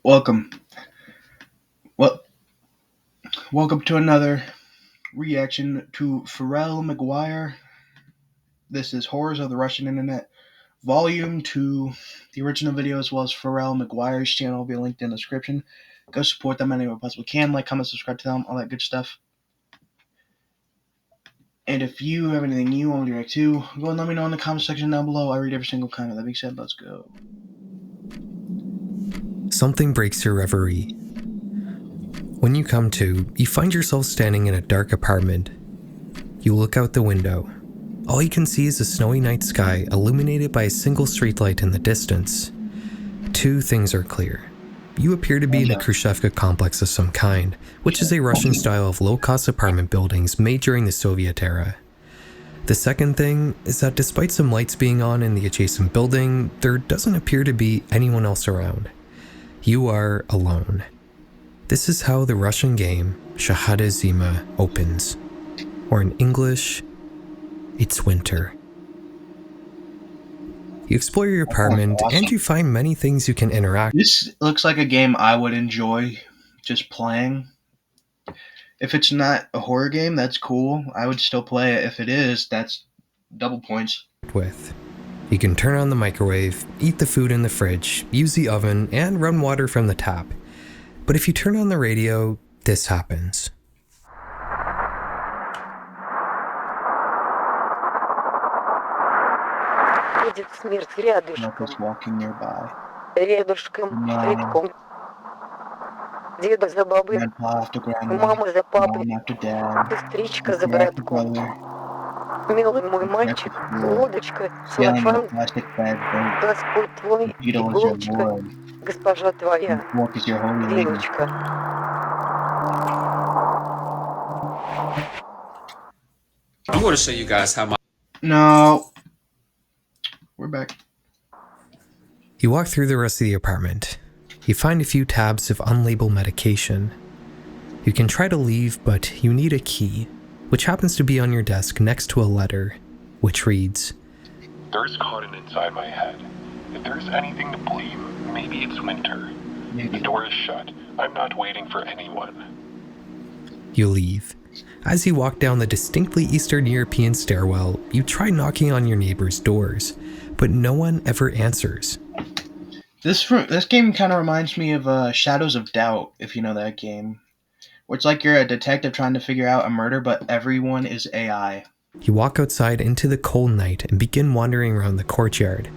Welcome. Well, welcome to another reaction to Pharrell Maguire. This is Horrors of the Russian Internet, Volume 2. The original video, as well as Pharrell Maguire's channel, will be linked in the description. Go support them any way possible can. Like, comment, subscribe to them, all that good stuff. And if you have anything you want to react to, go and let me know in the comment section down below. I read every single comment. That being said, let's go. Something breaks your reverie. When you come to, you find yourself standing in a dark apartment. You look out the window. All you can see is a snowy night sky illuminated by a single streetlight in the distance. Two things are clear. You appear to be in a Khrushchevka complex of some kind, which is a Russian style of low-cost apartment buildings made during the Soviet era. The second thing is that despite some lights being on in the adjacent building, there doesn't appear to be anyone else around. You are alone. This is how the Russian game Shahada Zima opens, or in English, It's Winter. You explore your apartment and you find many things you can interact. This looks like a game I would enjoy just playing. If it's not a horror game, that's cool. I would still play it. If it is, that's double points. With. You can turn on the microwave, eat the food in the fridge, use the oven, and run water from the tap. But if you turn on the radio, this happens. Будет смерть рядышком. Marcus walking nearby. Рядышком, редком. Деда за бабой, Grandpa after grandma. мама за папой, Mom after dad. сестричка за Sister after братком. brother. Милый мой мальчик, лодочка, Sailing in a целлофан, plastic bag boat. Господь твой, Beetle is your иголочка, Lord. госпожа твоя, Walk is your holy lady. девочка. I'm going to show you guys how my No. We're back. You walk through the rest of the apartment. You find a few tabs of unlabeled medication. You can try to leave, but you need a key, which happens to be on your desk next to a letter, which reads, There's cotton inside my head. If there's anything to blame, maybe it's winter. The door is shut. I'm not waiting for anyone. You leave. As you walk down the distinctly Eastern European stairwell, you try knocking on your neighbors' doors, but no one ever answers. This game kind of reminds me of Shadows of Doubt, if you know that game. Where it's like you're a detective trying to figure out a murder, but everyone is AI. You walk outside into the cold night and begin wandering around the courtyard.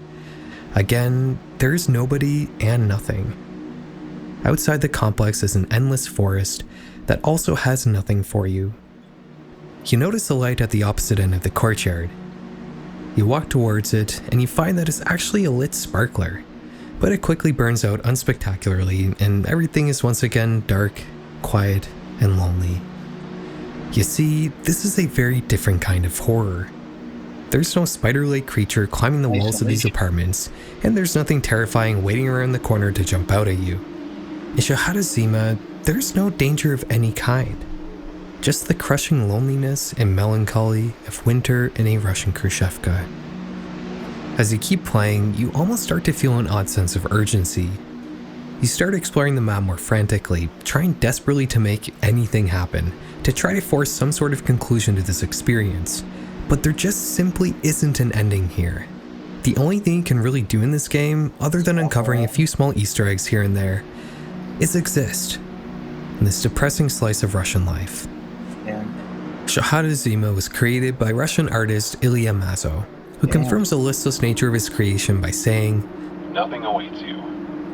Again, there's nobody and nothing. Outside the complex is an endless forest that also has nothing for you. You notice a light at the opposite end of the courtyard. You walk towards it and you find that it's actually a lit sparkler, but it quickly burns out unspectacularly and everything is once again dark, quiet, and lonely. You see, this is a very different kind of horror. There's no spider-like creature climbing the walls of these apartments, and there's nothing terrifying waiting around the corner to jump out at you. In Shahada Zima, there's no danger of any kind. Just the crushing loneliness and melancholy of winter in a Russian Khrushchevka. As you keep playing, you almost start to feel an odd sense of urgency. You start exploring the map more frantically, trying desperately to make anything happen, to try to force some sort of conclusion to this experience. But there just simply isn't an ending here. The only thing you can really do in this game, other than uncovering a few small Easter eggs here and there, is exist in this depressing slice of Russian life. Yeah. Shahada Zima was created by Russian artist Ilya Mazo, who confirms the listless nature of his creation by saying, Nothing awaits you.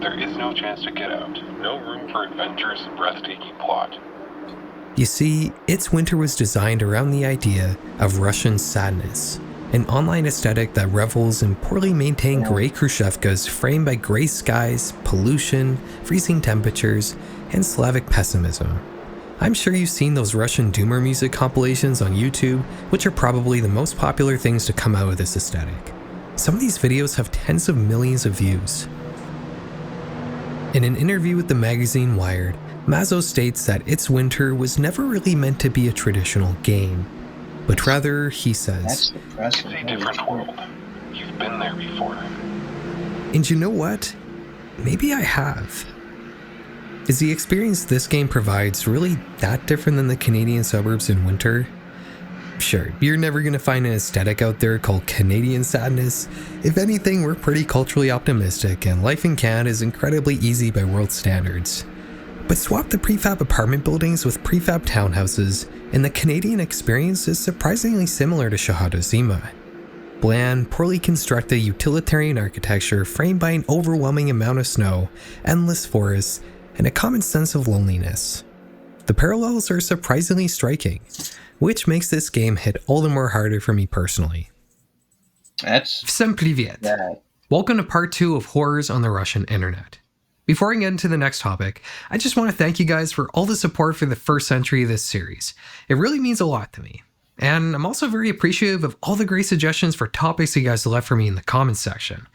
There is no chance to get out. No room for adventure's breathtaking plot. You see, It's Winter was designed around the idea of Russian sadness, an online aesthetic that revels in poorly maintained gray Khrushchevkas framed by gray skies, pollution, freezing temperatures, and Slavic pessimism. I'm sure you've seen those Russian doomer music compilations on YouTube, which are probably the most popular things to come out of this aesthetic. Some of these videos have tens of millions of views. In an interview with the magazine Wired, Mazo states that It's Winter was never really meant to be a traditional game, but rather, he says, That's depressing. It's a different world. You've been there before. and you know what? Maybe I have. Is the experience this game provides really that different than the Canadian suburbs in winter? Sure, you're never going to find an aesthetic out there called Canadian sadness. If anything, we're pretty culturally optimistic, and life in Canada is incredibly easy by world standards. But swap the prefab apartment buildings with prefab townhouses, and the Canadian experience is surprisingly similar to Shahada Zima. Bland, poorly constructed utilitarian architecture framed by an overwhelming amount of snow, endless forests, and a common sense of loneliness. The parallels are surprisingly striking, which makes this game hit all the more harder for me personally. That's Всем привет! bad. Welcome to part 2 of Horrors on the Russian Internet. Before I get into the next topic, I just want to thank you guys for all the support for the first entry of this series. It really means a lot to me. And I'm also very appreciative of all the great suggestions for topics you guys left for me in the comments section.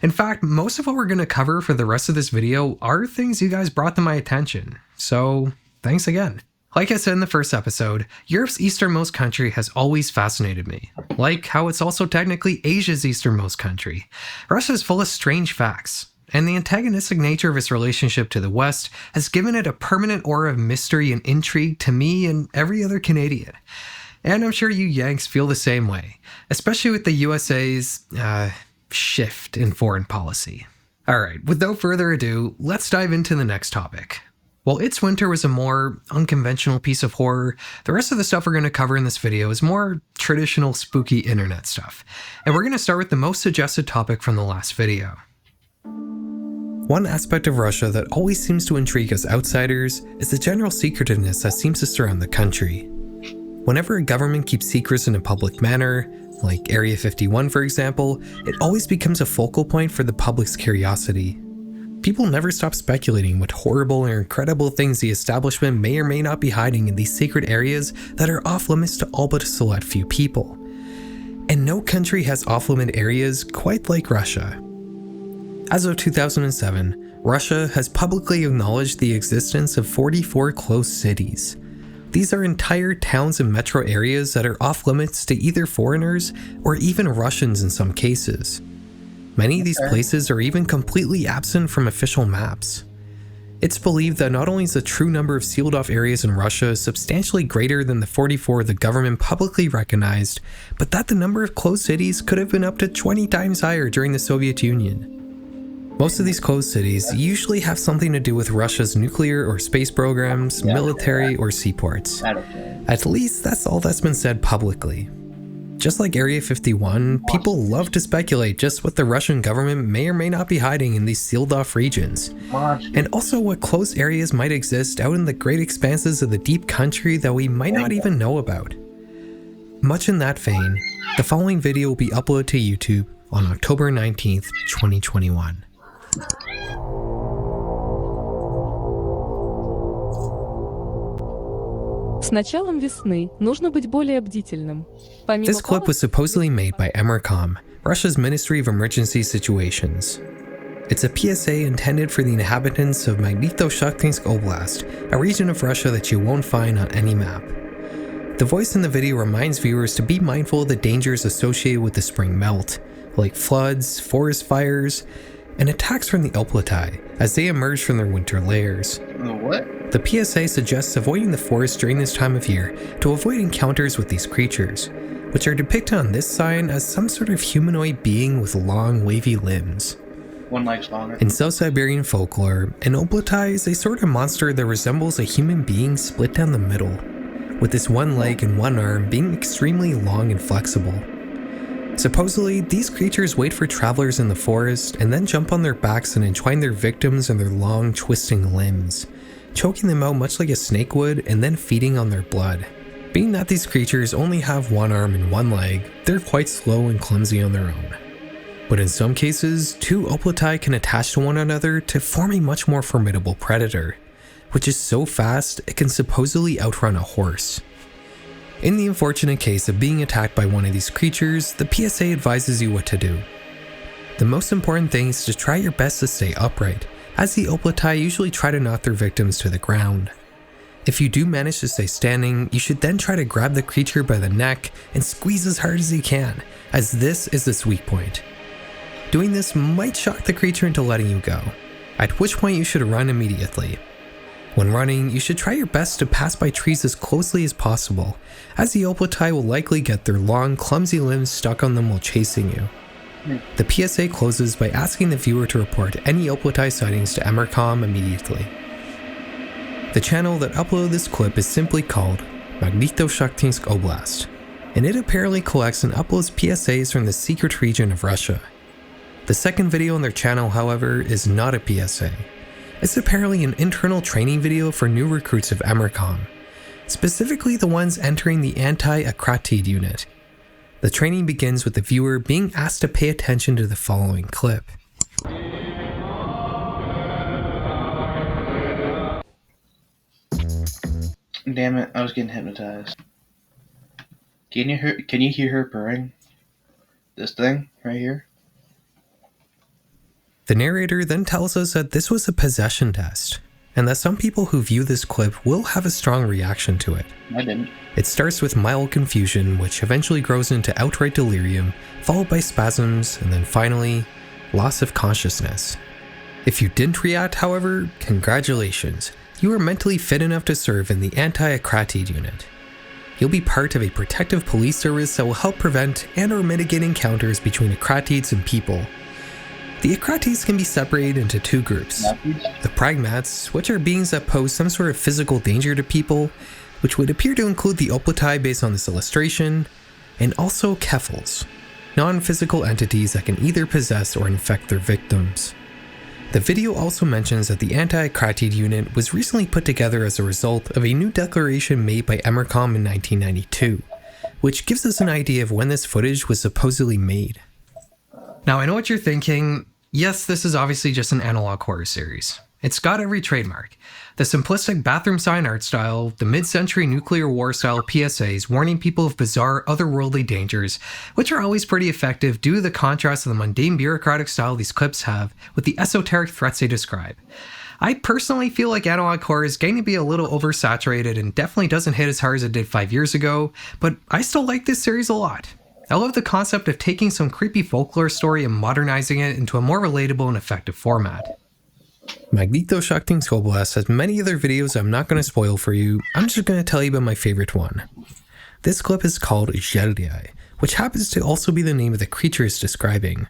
In fact, most of what we're going to cover for the rest of this video are things you guys brought to my attention. So, thanks again. Like I said in the first episode, Europe's easternmost country has always fascinated me. Like how it's also technically Asia's easternmost country. Russia is full of strange facts, and the antagonistic nature of its relationship to the West has given it a permanent aura of mystery and intrigue to me and every other Canadian. And I'm sure you Yanks feel the same way, especially with the USA's, shift in foreign policy. Alright, without further ado, let's dive into the next topic. While It's Winter was a more unconventional piece of horror, the rest of the stuff we're going to cover in this video is more traditional spooky internet stuff. And we're going to start with the most suggested topic from the last video. One aspect of Russia that always seems to intrigue us outsiders is the general secretiveness that seems to surround the country. Whenever a government keeps secrets in a public manner, like Area 51 for example, it always becomes a focal point for the public's curiosity. People never stop speculating what horrible or incredible things the establishment may or may not be hiding in these secret areas that are off limits to all but a select few people. And no country has off-limit areas quite like Russia. As of 2007, Russia has publicly acknowledged the existence of 44 closed cities. These are entire towns and metro areas that are off limits to either foreigners or even Russians in some cases. Many of these places are even completely absent from official maps. It's believed that not only is the true number of sealed off areas in Russia substantially greater than the 44 the government publicly recognized, but that the number of closed cities could have been up to 20 times higher during the Soviet Union. Most of these closed cities usually have something to do with Russia's nuclear or space programs, military, or seaports. At least that's all that's been said publicly. Just like Area 51, people love to speculate just what the Russian government may or may not be hiding in these sealed off regions, and also what closed areas might exist out in the great expanses of the deep country that we might not even know about. Much in that vein, the following video will be uploaded to YouTube on October 19th, 2021. С началом весны нужно быть более бдительным. This clip was supposedly made by Emercom, Russia's Ministry of Emergency Situations. It's a PSA intended for the inhabitants of Magnitoshaktynsk Oblast, a region of Russia that you won't find on any map. The voice in the video reminds viewers to be mindful of the dangers associated with the spring melt, like floods, forest fires, and attacks from the Opletai as they emerge from their winter lairs. What? The PSA suggests avoiding the forest during this time of year to avoid encounters with these creatures, which are depicted on this sign as some sort of humanoid being with long, wavy limbs. One leg's longer. In South Siberian folklore, an Opletai is a sort of monster that resembles a human being split down the middle, with this one leg and one arm being extremely long and flexible. Supposedly, these creatures wait for travelers in the forest and then jump on their backs and entwine their victims in their long, twisting limbs, choking them out much like a snake would and then feeding on their blood. Being that these creatures only have one arm and one leg, they're quite slow and clumsy on their own. But in some cases, two Opletai can attach to one another to form a much more formidable predator, which is so fast it can supposedly outrun a horse. In the unfortunate case of being attacked by one of these creatures, the PSA advises you what to do. The most important thing is to try your best to stay upright, as the Opletai usually try to knock their victims to the ground. If you do manage to stay standing, you should then try to grab the creature by the neck and squeeze as hard as you can, as this is its weak point. Doing this might shock the creature into letting you go, at which point you should run immediately. When running, you should try your best to pass by trees as closely as possible, as the Oplotai will likely get their long, clumsy limbs stuck on them while chasing you. The PSA closes by asking the viewer to report any Oplotai sightings to Emercom immediately. The channel that uploaded this clip is simply called Magnitoshakhtinsk Oblast, and it apparently collects and uploads PSAs from the secret region of Russia. The second video on their channel, however, is not a PSA. It's apparently an internal training video for new recruits of Emercom, specifically the ones entering the anti-Akratid unit. The training begins with the viewer being asked to pay attention to the following clip. Damn it, I was getting hypnotized. Can you hear her purring? This thing right here? The narrator then tells us that this was a possession test, and that some people who view this clip will have a strong reaction to it. I didn't. It starts with mild confusion, which eventually grows into outright delirium, followed by spasms, and then finally, loss of consciousness. If you didn't react, however, congratulations. You are mentally fit enough to serve in the anti-Akratid unit. You'll be part of a protective police service that will help prevent and/or mitigate encounters between Akratids and people. The Akratids can be separated into two groups. The Pragmats, which are beings that pose some sort of physical danger to people, which would appear to include the Oplotai based on this illustration, and also Kefals, non-physical entities that can either possess or infect their victims. The video also mentions that the anti-Akratid unit was recently put together as a result of a new declaration made by Emercom in 1992, which gives us an idea of when this footage was supposedly made. Now, I know what you're thinking. Yes, this is obviously just an analog horror series. It's got every trademark. The simplistic bathroom sign art style, the mid-century nuclear war style PSAs warning people of bizarre otherworldly dangers, which are always pretty effective due to the contrast of the mundane bureaucratic style these clips have with the esoteric threats they describe. I personally feel like analog horror is getting to be a little oversaturated and definitely doesn't hit as hard as it did 5 years ago, but I still like this series a lot. I love the concept of taking some creepy folklore story and modernizing it into a more relatable and effective format. Magnitoshakhtinsk Oblast has many other videos I'm not going to spoil for you. I'm just going to tell you about my favorite one. This clip is called Zheldyai, which happens to also be the name of the creature it's describing.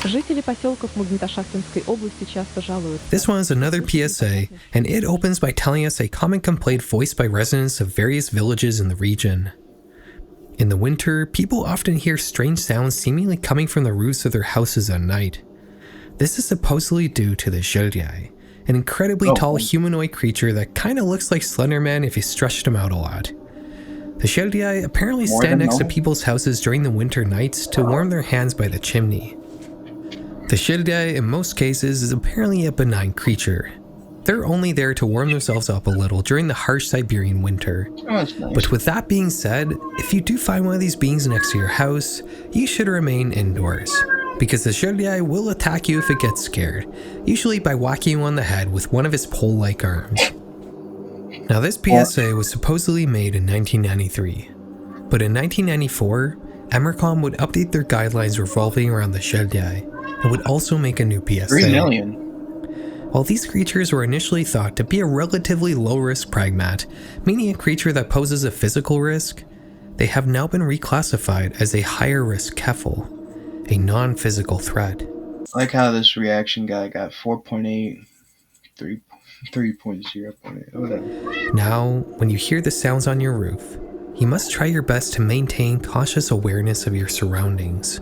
Жители поселков Магнитошахтинской области часто жалуются. This one is another PSA, and it opens by telling us a common complaint voiced by residents of various villages in the region. In the winter, people often hear strange sounds seemingly coming from the roofs of their houses at night. This is supposedly due to the Zheldyai, an incredibly tall humanoid creature that kinda looks like Slenderman if you stretched him out a lot. The Zheldyai apparently stand next to people's houses during the winter nights to warm their hands by the chimney. The Zheldyai, in most cases, is apparently a benign creature. They're only there to warm themselves up a little during the harsh Siberian winter. Oh, that's nice. But with that being said, if you do find one of these beings next to your house, you should remain indoors, because the Zheldyai will attack you if it gets scared, usually by whacking you on the head with one of its pole-like arms. Now, this PSA was supposedly made in 1993, but in 1994, Emercom would update their guidelines revolving around the Zheldyai, and would also make a new PSA. 3 million. While these creatures were initially thought to be a relatively low-risk pragmat, meaning a creature that poses a physical risk, they have now been reclassified as a higher-risk Kefal, a non-physical threat. I like how this reaction guy got 4.8, 3.0.8, whatever. Now, when you hear the sounds on your roof, you must try your best to maintain cautious awareness of your surroundings.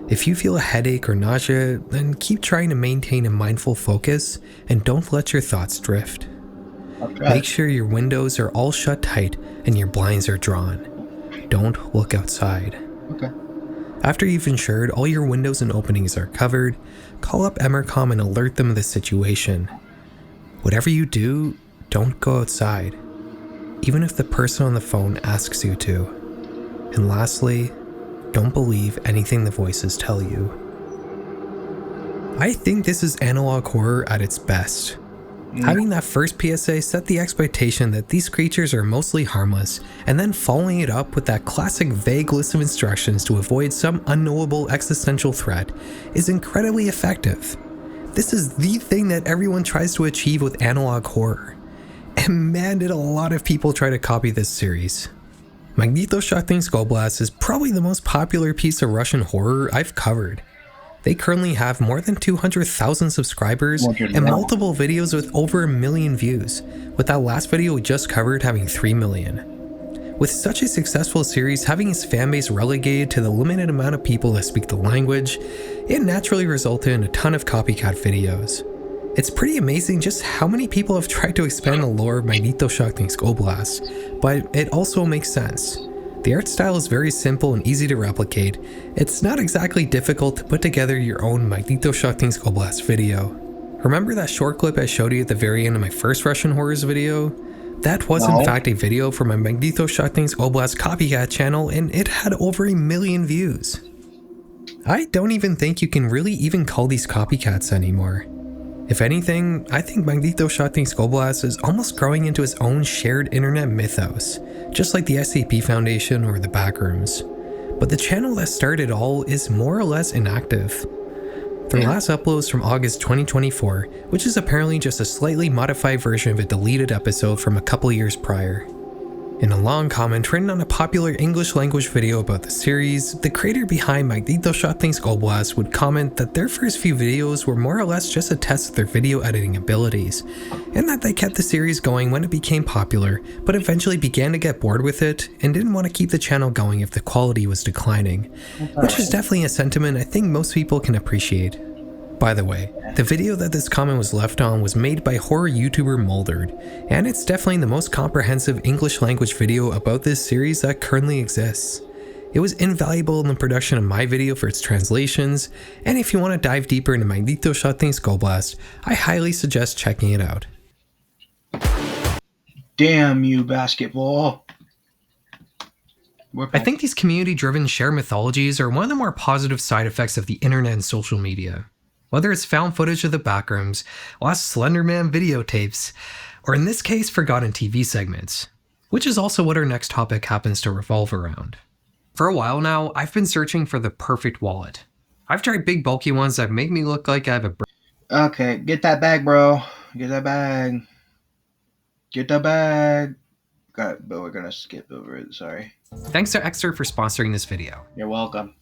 If you feel a headache or nausea, then keep trying to maintain a mindful focus and don't let your thoughts drift. Make sure your windows are all shut tight and your blinds are drawn. Don't look outside. Okay. After you've ensured all your windows and openings are covered, call up Emercom and alert them of the situation. Whatever you do, don't go outside, even if the person on the phone asks you to. And lastly, don't believe anything the voices tell you. I think this is analog horror at its best. Having that first PSA set the expectation that these creatures are mostly harmless, and then following it up with that classic vague list of instructions to avoid some unknowable existential threat is incredibly effective. This is the thing that everyone tries to achieve with analog horror. And man, did a lot of people try to copy this series. Magnitoshock Skull Blast is probably the most popular piece of Russian horror I've covered. They currently have more than 200,000 subscribers and multiple videos with over 1 million views, with that last video we just covered having 3 million. With such a successful series having its fanbase relegated to the limited amount of people that speak the language, it naturally resulted in a ton of copycat videos. It's pretty amazing just how many people have tried to expand the lore of Magnitoshock Skull Blast, but it also makes sense. The art style is very simple and easy to replicate. It's not exactly difficult to put together your own Magnitoshock Skull Blast video. Remember that short clip I showed you at the very end of my first Russian Horrors video? That was in fact a video from my Magnitoshock Skull Blast copycat channel, and it had over 1 million views. I don't even think you can really even call these copycats anymore. If anything, I think Magnitoshock Skull Blast is almost growing into its own shared internet mythos, just like the SCP Foundation or the Backrooms. But the channel that started it all is more or less inactive. Their last upload is from August 2024, which is apparently just a slightly modified version of a deleted episode from a couple years prior. In a long comment written on a popular English language video about the series, the creator behind Magnitoshock Skull Blast would comment that their first few videos were more or less just a test of their video editing abilities, and that they kept the series going when it became popular, but eventually began to get bored with it and didn't want to keep the channel going if the quality was declining, which is definitely a sentiment I think most people can appreciate. By the way, the video that this comment was left on was made by horror YouTuber Molderd, and it's definitely the most comprehensive English language video about this series that currently exists. It was invaluable in the production of my video for its translations, and if you want to dive deeper into Magnitoshock Skull Blast, I highly suggest checking it out. Damn you, basketball. I think these community-driven shared mythologies are one of the more positive side effects of the internet and social media. Whether it's found footage of the Backrooms, lost Slenderman videotapes, or in this case, forgotten TV segments, which is also what our next topic happens to revolve around. For a while now, I've been searching for the perfect wallet. I've tried big bulky ones that make me look like I have a Okay, get that bag, bro. Get that bag. Get the bag. But we're gonna skip over it, sorry. Thanks to Extra for sponsoring this video. You're welcome.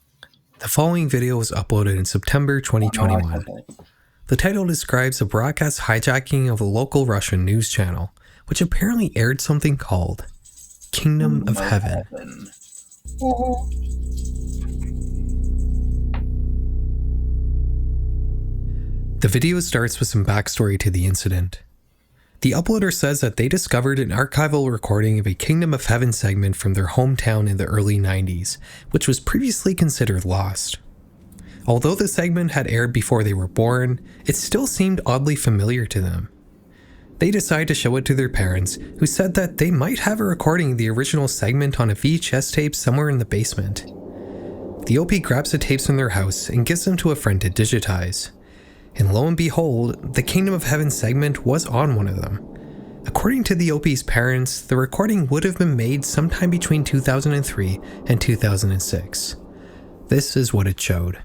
The following video was uploaded in September 2021. The title describes a broadcast hijacking of a local Russian news channel, which apparently aired something called Kingdom of Heaven. The video starts with some backstory to the incident. The uploader says that they discovered an archival recording of a Kingdom of Heaven segment from their hometown in the early 90s, which was previously considered lost. Although the segment had aired before they were born, it still seemed oddly familiar to them. They decide to show it to their parents, who said that they might have a recording of the original segment on a VHS tape somewhere in the basement. The OP grabs the tapes from their house and gives them to a friend to digitize. And lo and behold, the Kingdom of Heaven segment was on one of them. According to the OP's parents, the recording would have been made sometime between 2003 and 2006. This is what it showed.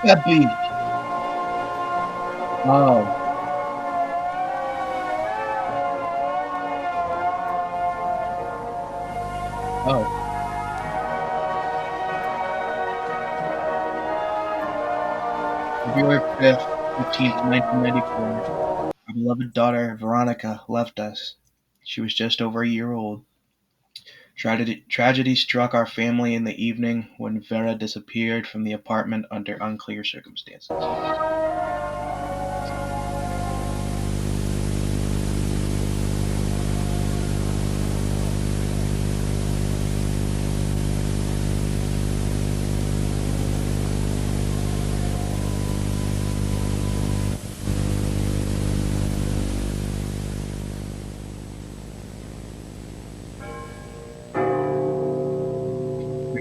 That beat. Oh. Oh. February 5th, 15th, 1994. Our beloved daughter, Veronica, left us. She was just over a year old. Tragedy struck our family in the evening when Vera disappeared from the apartment under unclear circumstances.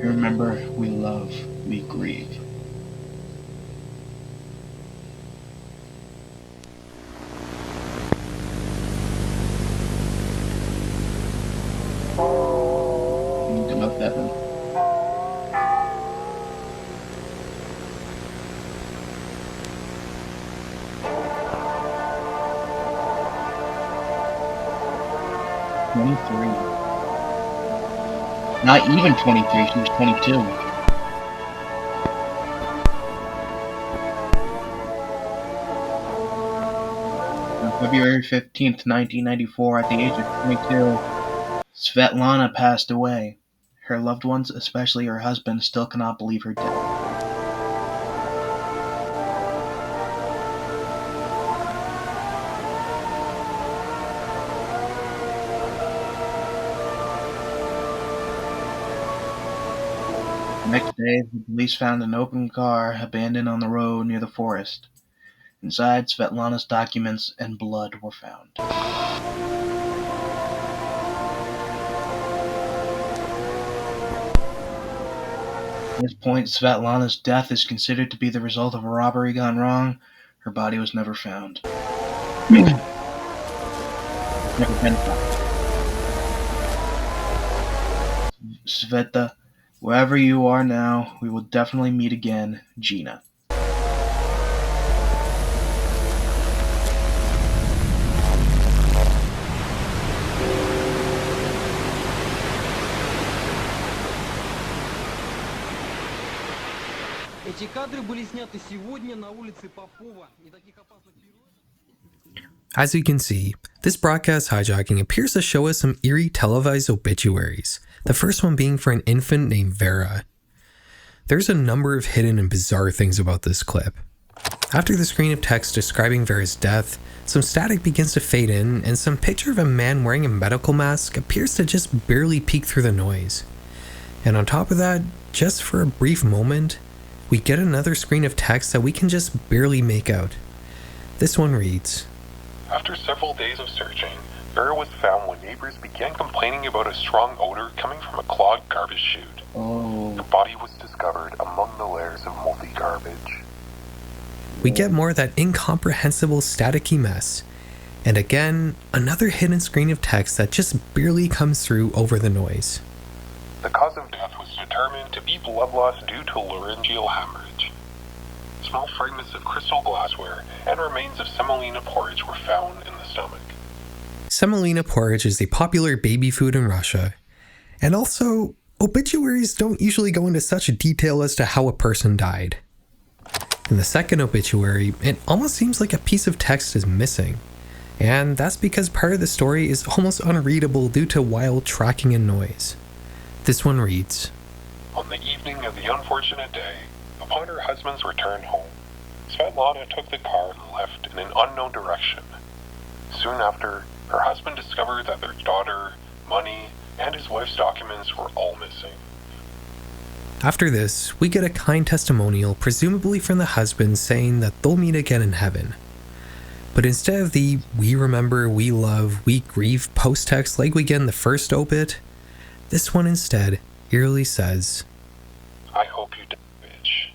We remember, we love, we grieve. Good luck, Devin. Not even 23, she was 22. On February 15th, 1994, at the age of 22, Svetlana passed away. Her loved ones, especially her husband, still cannot believe her death. The next day, the police found an open car abandoned on the road near the forest. Inside, Svetlana's documents and blood were found. At this point, Svetlana's death is considered to be the result of a robbery gone wrong. Her body was never found. Never been found. Sveta, wherever you are now, we will definitely meet again, Gina. Эти кадры были сняты сегодня на улице Попова. Никаких опасных переломов. As you can see, this broadcast hijacking appears to show us some eerie televised obituaries, the first one being for an infant named Vera. There's a number of hidden and bizarre things about this clip. After the screen of text describing Vera's death, some static begins to fade in, and some picture of a man wearing a medical mask appears to just barely peek through the noise. And on top of that, just for a brief moment, we get another screen of text that we can just barely make out. This one reads, After several days of searching, Vera was found when neighbors began complaining about a strong odor coming from a clogged garbage chute. The body was discovered among the layers of moldy garbage. We get more of that incomprehensible staticky mess, and again, another hidden screen of text that just barely comes through over the noise. The cause of death was determined to be blood loss due to laryngeal hemorrhage. Small fragments of crystal glassware and remains of semolina porridge were found in the stomach. Semolina porridge is a popular baby food in Russia, and also, obituaries don't usually go into such detail as to how a person died. In the second obituary, it almost seems like a piece of text is missing, and that's because part of the story is almost unreadable due to wild tracking and noise. This one reads, On the evening of the unfortunate day, upon her husband's return home, Svetlana took the car and left in an unknown direction. Soon after, her husband discovered that their daughter, money, and his wife's documents were all missing. After this, we get a kind testimonial, presumably from the husband, saying that they'll meet again in heaven. But instead of the "we remember, we love, we grieve" post-text like we get in the first obit, this one instead eerily says, I hope you die, bitch.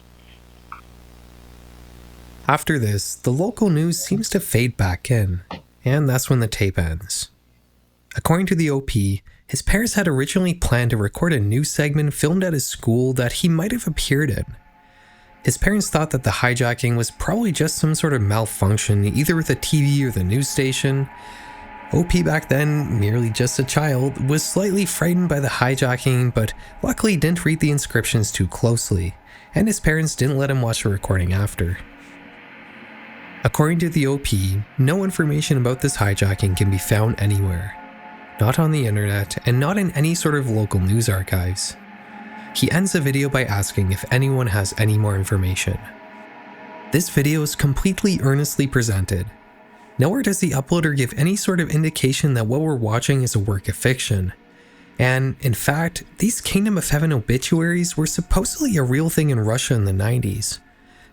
After this, the local news seems to fade back in, and that's when the tape ends. According to the OP, his parents had originally planned to record a news segment filmed at his school that he might have appeared in. His parents thought that the hijacking was probably just some sort of malfunction, either with the TV or the news station. OP back then, merely just a child, was slightly frightened by the hijacking, but luckily didn't read the inscriptions too closely, and his parents didn't let him watch the recording after. According to the OP, no information about this hijacking can be found anywhere. Not on the internet, and not in any sort of local news archives. He ends the video by asking if anyone has any more information. This video is completely earnestly presented. Nowhere does the uploader give any sort of indication that what we're watching is a work of fiction. And, in fact, these Kingdom of Heaven obituaries were supposedly a real thing in Russia in the 90s.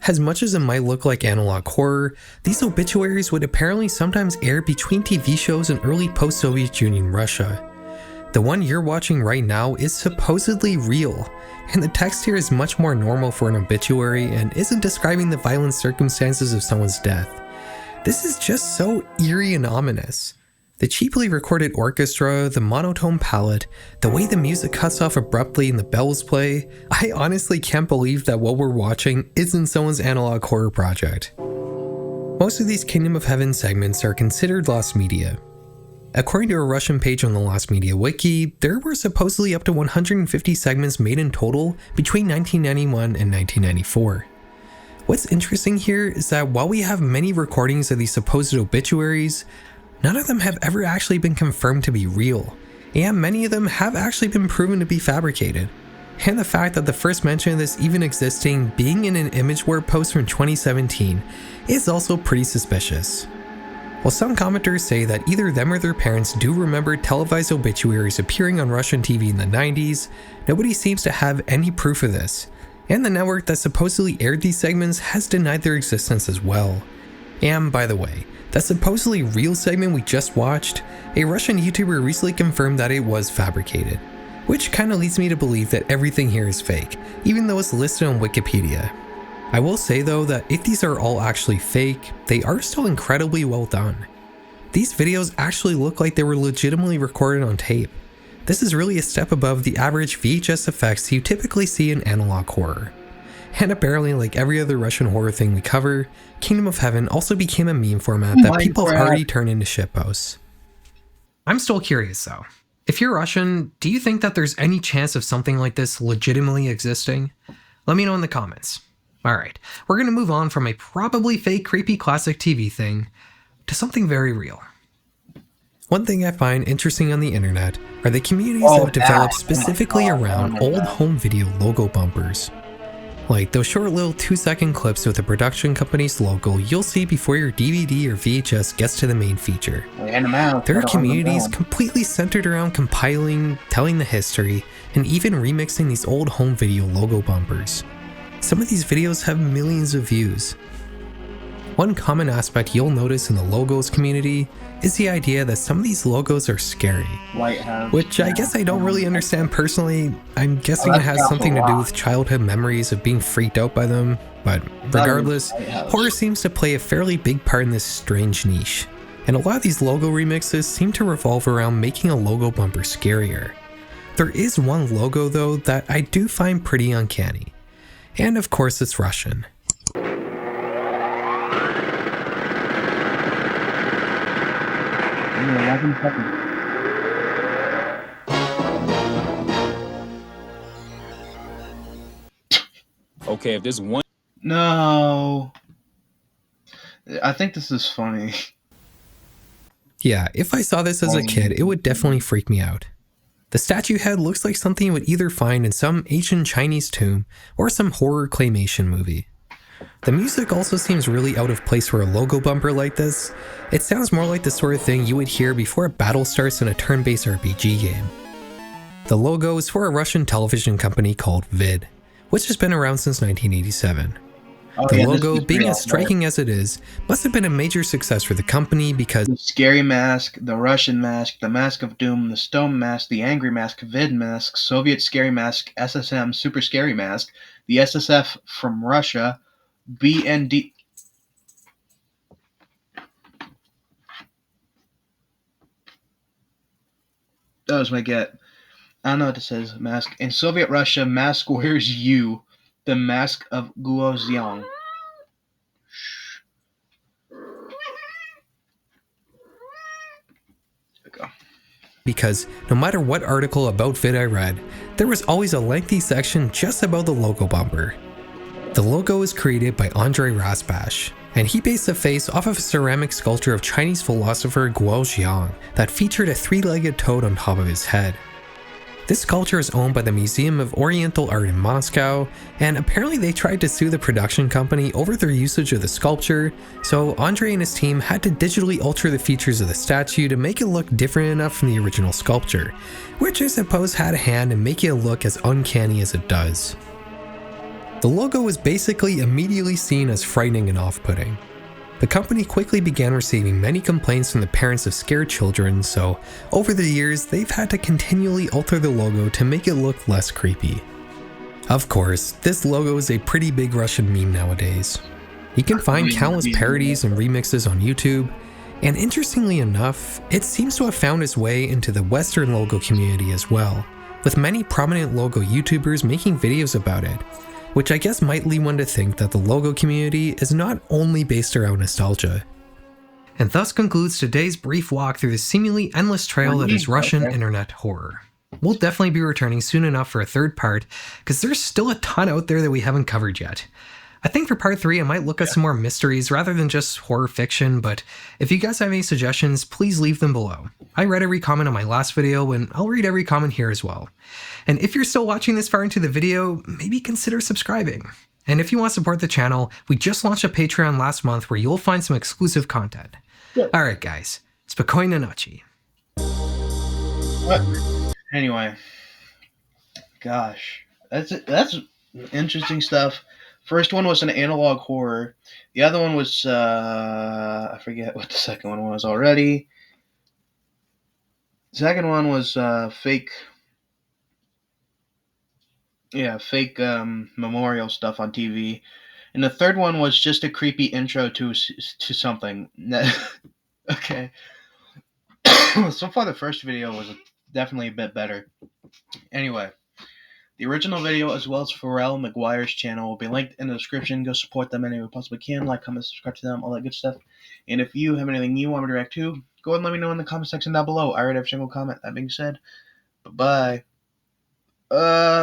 As much as it might look like analog horror, these obituaries would apparently sometimes air between TV shows in early post-Soviet Union Russia. The one you're watching right now is supposedly real, and the text here is much more normal for an obituary and isn't describing the violent circumstances of someone's death. This is just so eerie and ominous. The cheaply recorded orchestra, the monotone palette, the way the music cuts off abruptly and the bells play, I honestly can't believe that what we're watching isn't someone's analog horror project. Most of these Kingdom of Heaven segments are considered lost media. According to a Russian page on the Lost Media Wiki, there were supposedly up to 150 segments made in total between 1991 and 1994. What's interesting here is that while we have many recordings of these supposed obituaries, none of them have ever actually been confirmed to be real, and many of them have actually been proven to be fabricated. And the fact that the first mention of this even existing being in an ImageWare post from 2017 is also pretty suspicious. While some commenters say that either them or their parents do remember televised obituaries appearing on Russian TV in the 90s, nobody seems to have any proof of this, and the network that supposedly aired these segments has denied their existence as well. And by the way, that supposedly real segment we just watched, a Russian YouTuber recently confirmed that it was fabricated, which kinda leads me to believe that everything here is fake, even though it's listed on Wikipedia. I will say though that if these are all actually fake, they are still incredibly well done. These videos actually look like they were legitimately recorded on tape. This is really a step above the average VHS effects you typically see in analog horror. And apparently, like every other Russian horror thing we cover, Kingdom of Heaven also became a meme format that people have already turned into shitposts. I'm still curious though. If you're Russian, do you think that there's any chance of something like this legitimately existing? Let me know in the comments. Alright, we're gonna move on from a probably fake creepy classic TV thing to something very real. One thing I find interesting on the internet are the communities that have developed specifically around old home video logo bumpers. Like those short little 2-second clips with the production company's logo you'll see before your DVD or VHS gets to the main feature. There are communities completely centered around compiling, telling the history, and even remixing these old home video logo bumpers. Some of these videos have millions of views. One common aspect you'll notice in the logos community is the idea that some of these logos are scary, which I guess I don't really understand personally. I'm guessing it has something to do with childhood memories of being freaked out by them, but regardless, horror seems to play a fairly big part in this strange niche, and a lot of these logo remixes seem to revolve around making a logo bumper scarier. There is one logo though that I do find pretty uncanny. And of course it's Russian. Okay, if there's one... No. I think this is funny. Yeah, if I saw this as a kid, it would definitely freak me out. The statue head looks like something you would either find in some ancient Chinese tomb or some horror claymation movie. The music also seems really out of place for a logo bumper like this. It sounds more like the sort of thing you would hear before a battle starts in a turn-based RPG game. The logo is for a Russian television company called Vid, which has been around since 1987. The logo, being as striking as it is, must have been a major success for the company because the Scary Mask, the Russian Mask, the Mask of Doom, the Stone Mask, the Angry Mask, Vid Mask, Soviet Scary Mask, SSM Super Scary Mask, the SSF from Russia, BND... That was my get. I don't know what this says. Mask. In Soviet Russia, Mask wears you, the Mask of Guoxiang. Because no matter what article about Vid I read, there was always a lengthy section just about the logo bumper. The logo was created by Andrei Rasbash, and he based the face off of a ceramic sculpture of Chinese philosopher Guo Xiang that featured a 3-legged toad on top of his head. This sculpture is owned by the Museum of Oriental Art in Moscow, and apparently they tried to sue the production company over their usage of the sculpture, so Andrei and his team had to digitally alter the features of the statue to make it look different enough from the original sculpture, which I suppose had a hand in making it look as uncanny as it does. The logo is basically immediately seen as frightening and off-putting. The company quickly began receiving many complaints from the parents of scared children, so over the years, they've had to continually alter the logo to make it look less creepy. Of course, this logo is a pretty big Russian meme nowadays. You can find countless parodies and remixes on YouTube, and interestingly enough, it seems to have found its way into the Western logo community as well, with many prominent logo YouTubers making videos about it, which I guess might lead one to think that the logo community is not only based around nostalgia. And thus concludes today's brief walk through the seemingly endless trail that is Russian internet horror. We'll definitely be returning soon enough for a third part, because there's still a ton out there that we haven't covered yet. I think for part 3 I might look at some more mysteries rather than just horror fiction, but if you guys have any suggestions, please leave them below. I read every comment on my last video, and I'll read every comment here as well. And if you're still watching this far into the video, maybe consider subscribing. And if you want to support the channel, we just launched a Patreon last month where you'll find some exclusive content. Alright guys, spokojnej noci. Anyway, gosh, that's interesting stuff. First one was an analog horror. The other one was I forget what the second one was already. The second one was fake memorial stuff on TV, and the third one was just a creepy intro to something. Okay. So far, the first video was definitely a bit better. Anyway, the original video as well as Pharrell McGuire's channel will be linked in the description. Go support them any way you possibly can. Like, comment, subscribe to them, all that good stuff. And if you have anything you want me to react to, go ahead and let me know in the comment section down below. I read every single comment. That being said, bye-bye.